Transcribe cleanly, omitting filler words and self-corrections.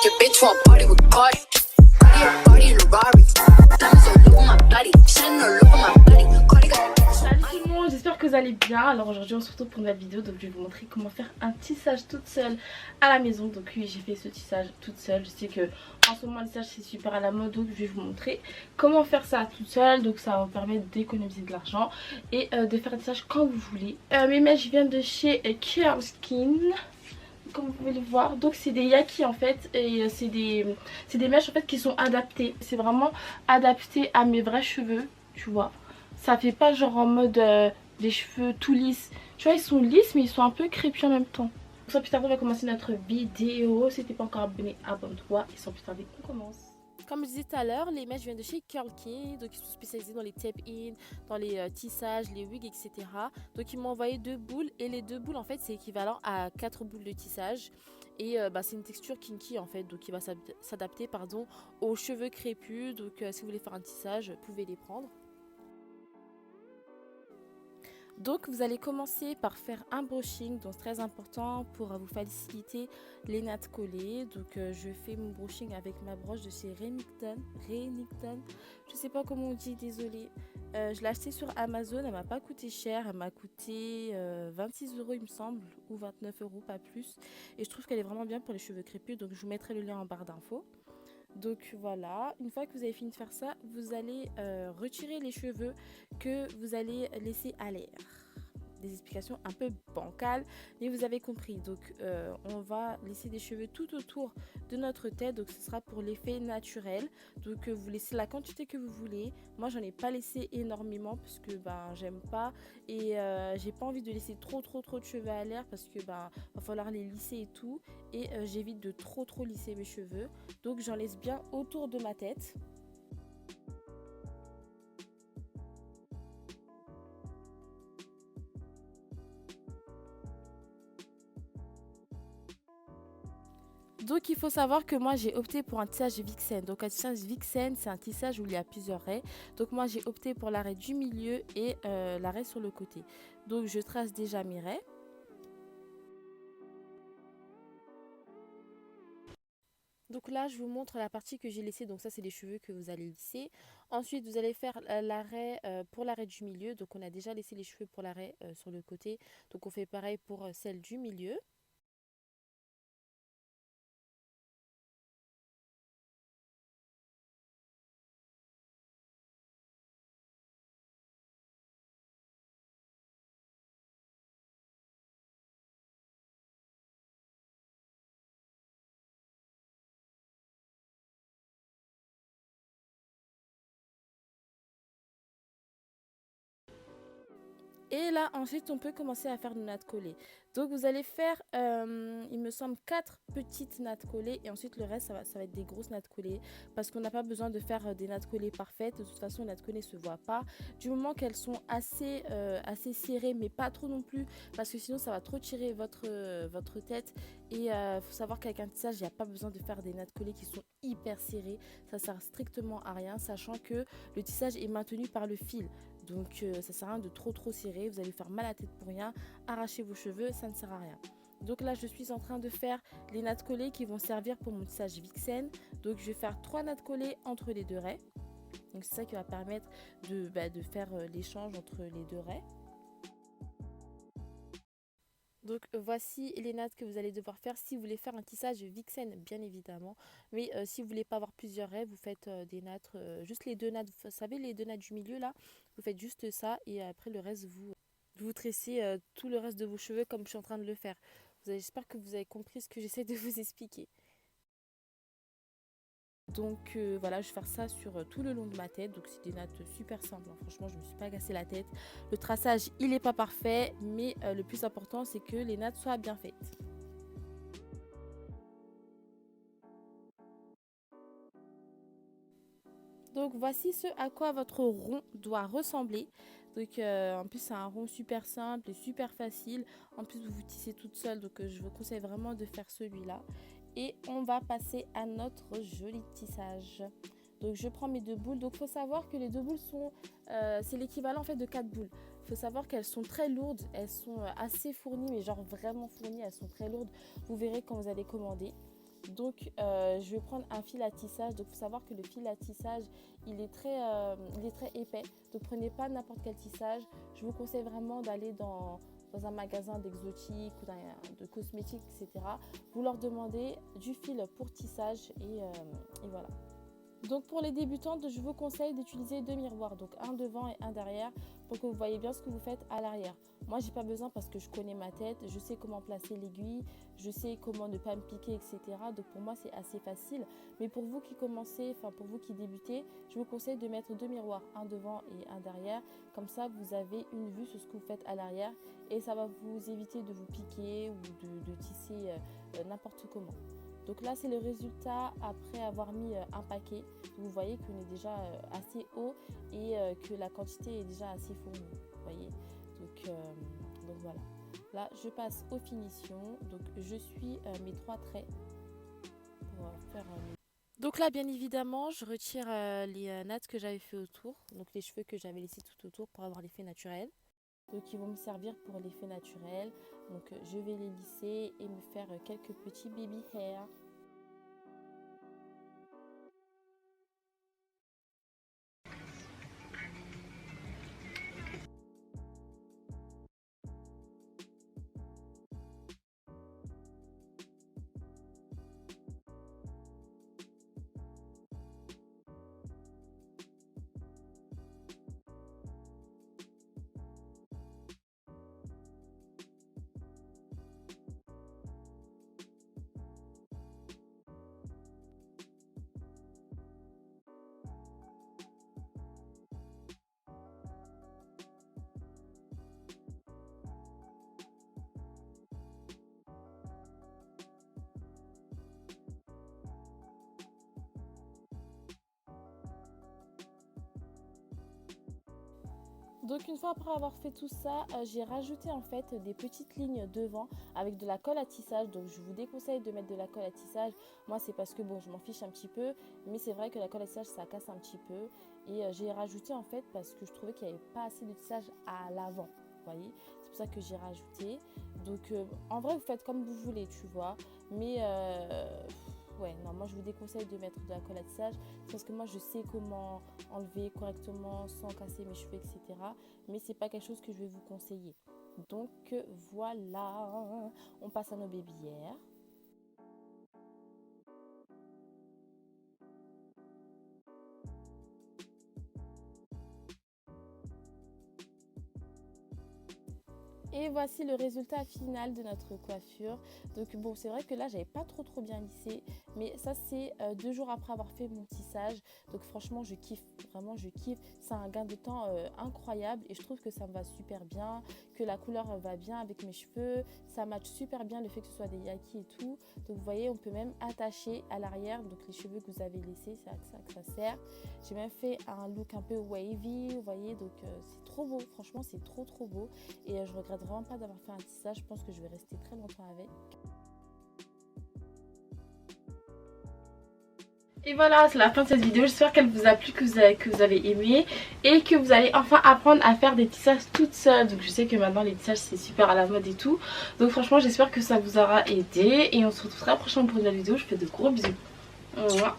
your bitch want party with Cardi. Party in a Rari. Diamonds all over my body. Shining all over my body. Cardi got. Salut tout le monde, j'espère que vous allez bien. Alors aujourd'hui on se retrouve pour une nouvelle vidéo. Donc je vais vous montrer comment faire un tissage toute seule à la maison. Donc oui, j'ai fait ce tissage toute seule. Je sais que en ce moment le tissage c'est super à la mode. Donc je vais vous montrer comment faire ça toute seule. Donc ça va vous permettre d'économiser de l'argent et de faire un tissage quand vous voulez. Mes mèches viennent de chez Care Skin, comme vous pouvez le voir. Donc c'est des yaki en fait. Et c'est des mèches en fait qui sont adaptées. C'est vraiment adapté à mes vrais cheveux, tu vois. Ça fait pas genre en mode des cheveux tout lisses. Tu vois, ils sont lisses mais ils sont un peu crépus en même temps. Pour ça, plus tard, on va commencer notre vidéo. Si t'es pas encore abonné, abonne-toi. Et sans plus tarder, on commence. Comme je disais tout à l'heure, les mèches viennent de chez Curl King. Donc ils sont spécialisés dans les tape-in, dans les tissages, les wigs, etc. Donc ils m'ont envoyé 2 boules. Et les 2 boules, en fait, c'est équivalent à 4 boules de tissage. Et c'est une texture kinky en fait. Donc il va s'adapter aux cheveux crépus. Donc si vous voulez faire un tissage, vous pouvez les prendre. Donc vous allez commencer par faire un brushing, donc très important pour vous faciliter les nattes collées. Donc je fais mon brushing avec ma broche de chez Remington. Je sais pas comment on dit, désolée. Je l'ai acheté sur Amazon, elle m'a pas coûté cher, elle m'a coûté 26 € il me semble, ou 29 €, pas plus. Et je trouve qu'elle est vraiment bien pour les cheveux crépus, donc je vous mettrai le lien en barre d'infos. Donc voilà, une fois que vous avez fini de faire ça, vous allez retirer les cheveux que vous allez laisser à l'air. Des explications un peu bancales, mais vous avez compris. Donc on va laisser des cheveux tout autour de notre tête, donc ce sera pour l'effet naturel. Donc vous laissez la quantité que vous voulez. Moi j'en ai pas laissé énormément parce que j'aime pas, et j'ai pas envie de laisser trop de cheveux à l'air parce que va falloir les lisser et tout, et j'évite de trop lisser mes cheveux. Donc j'en laisse bien autour de ma tête. Donc il faut savoir que moi j'ai opté pour un tissage Vixen. Donc un tissage Vixen, c'est un tissage où il y a plusieurs raies. Donc moi j'ai opté pour l'arrêt du milieu et l'arrêt sur le côté. Donc je trace déjà mes raies. Donc là je vous montre la partie que j'ai laissée. Donc ça c'est les cheveux que vous allez lisser. Ensuite vous allez faire l'arrêt pour l'arrêt du milieu. Donc on a déjà laissé les cheveux pour l'arrêt sur le côté. Donc on fait pareil pour celle du milieu. Et là, ensuite, on peut commencer à faire nos nattes collées. Donc, vous allez faire, il me semble, 4 petites nattes collées. Et ensuite, le reste, ça va être des grosses nattes collées. Parce qu'on n'a pas besoin de faire des nattes collées parfaites. De toute façon, les nattes collées ne se voient pas. Du moment qu'elles sont assez serrées, mais pas trop non plus. Parce que sinon, ça va trop tirer votre tête. Et il faut savoir qu'avec un tissage, il n'y a pas besoin de faire des nattes collées qui sont hyper serrées. Ça sert strictement à rien, sachant que le tissage est maintenu par le fil. Donc ça sert à rien de trop serrer, vous allez faire mal à la tête pour rien, arracher vos cheveux, ça ne sert à rien. Donc là je suis en train de faire les nattes collées qui vont servir pour mon tissage Vixen. Donc je vais faire 3 nattes collées entre les 2 raies. Donc c'est ça qui va permettre de faire l'échange entre les 2 raies. Donc voici les nattes que vous allez devoir faire si vous voulez faire un tissage Vixen, bien évidemment. Mais si vous voulez pas avoir plusieurs raies, vous faites des nattes, juste les 2 nattes, vous savez les 2 nattes du milieu là, vous faites juste ça et après le reste vous tressez tout le reste de vos cheveux comme je suis en train de le faire. J'espère que vous avez compris ce que j'essaie de vous expliquer. Donc voilà, je vais faire ça sur tout le long de ma tête. Donc c'est des nattes super simples, hein. Franchement je me suis pas cassé la tête. Le traçage il est pas parfait, mais le plus important c'est que les nattes soient bien faites. Donc voici ce à quoi votre rond doit ressembler. Donc en plus c'est un rond super simple et super facile. En plus vous tissez toute seule, donc je vous conseille vraiment de faire celui-là. Et on va passer à notre joli tissage. Donc je prends mes 2 boules. Donc il faut savoir que les 2 boules sont, c'est l'équivalent en fait de 4 boules. Il faut savoir qu'elles sont très lourdes, elles sont assez fournies, mais genre vraiment fournies, elles sont très lourdes. Vous verrez quand vous allez commander. Donc je vais prendre un fil à tissage. Donc il faut savoir que le fil à tissage il est très épais. Donc prenez pas n'importe quel tissage. Je vous conseille vraiment d'aller dans un magasin d'exotiques ou de cosmétiques, etc. Vous leur demandez du fil pour tissage et voilà. Donc pour les débutantes, je vous conseille d'utiliser 2 miroirs, donc un devant et un derrière, pour que vous voyez bien ce que vous faites à l'arrière. Moi, j'ai pas besoin parce que je connais ma tête, je sais comment placer l'aiguille, je sais comment ne pas me piquer, etc. Donc pour moi, c'est assez facile. Mais pour vous qui commencez, enfin pour vous qui débutez, je vous conseille de mettre 2 miroirs, un devant et un derrière. Comme ça, vous avez une vue sur ce que vous faites à l'arrière et ça va vous éviter de vous piquer ou de tisser n'importe comment. Donc là, c'est le résultat après avoir mis un paquet. Vous voyez qu'on est déjà assez haut et que la quantité est déjà assez fournie. Vous voyez, donc voilà. Là, je passe aux finitions. Donc je suis mes 3 traits pour faire Donc là, bien évidemment, je retire les nattes que j'avais fait autour. Donc les cheveux que j'avais laissés tout autour pour avoir l'effet naturel. Donc ils vont me servir pour l'effet naturel. Donc je vais les lisser et me faire quelques petits baby hair. Donc une fois après avoir fait tout ça, j'ai rajouté en fait des petites lignes devant avec de la colle à tissage. Donc je vous déconseille de mettre de la colle à tissage. Moi c'est parce que bon, je m'en fiche un petit peu, mais c'est vrai que la colle à tissage ça casse un petit peu. Et j'ai rajouté en fait parce que je trouvais qu'il n'y avait pas assez de tissage à l'avant. Vous voyez, c'est pour ça que j'ai rajouté. Donc en vrai vous faites comme vous voulez, tu vois. Mais ouais, non, moi je vous déconseille de mettre de la colle à tissage parce que moi je sais comment enlever correctement sans casser mes cheveux, etc. Mais c'est pas quelque chose que je vais vous conseiller. Donc voilà, on passe à nos babyères. Et voici le résultat final de notre coiffure. Donc bon, c'est vrai que là j'avais pas trop bien lissé, mais ça c'est 2 jours après avoir fait mon tissage. Donc franchement je kiffe, vraiment je kiffe. C'est un gain de temps incroyable et je trouve que ça me va super bien, que la couleur va bien avec mes cheveux. Ça match super bien le fait que ce soit des yakis et tout. Donc vous voyez, on peut même attacher à l'arrière donc les cheveux que vous avez laissés, c'est à ça que ça sert. J'ai même fait un look un peu wavy, vous voyez, donc c'est trop beau, franchement c'est trop beau et je regrette vraiment pas d'avoir fait un tissage. Je pense que je vais rester très longtemps avec. Et voilà, c'est la fin de cette vidéo. J'espère qu'elle vous a plu, que vous avez aimé et que vous allez enfin apprendre à faire des tissages toute seule. Donc je sais que maintenant les tissages c'est super à la mode et tout. Donc franchement j'espère que ça vous aura aidé et on se retrouve très prochainement pour une nouvelle vidéo. Je vous fais de gros bisous. Au revoir.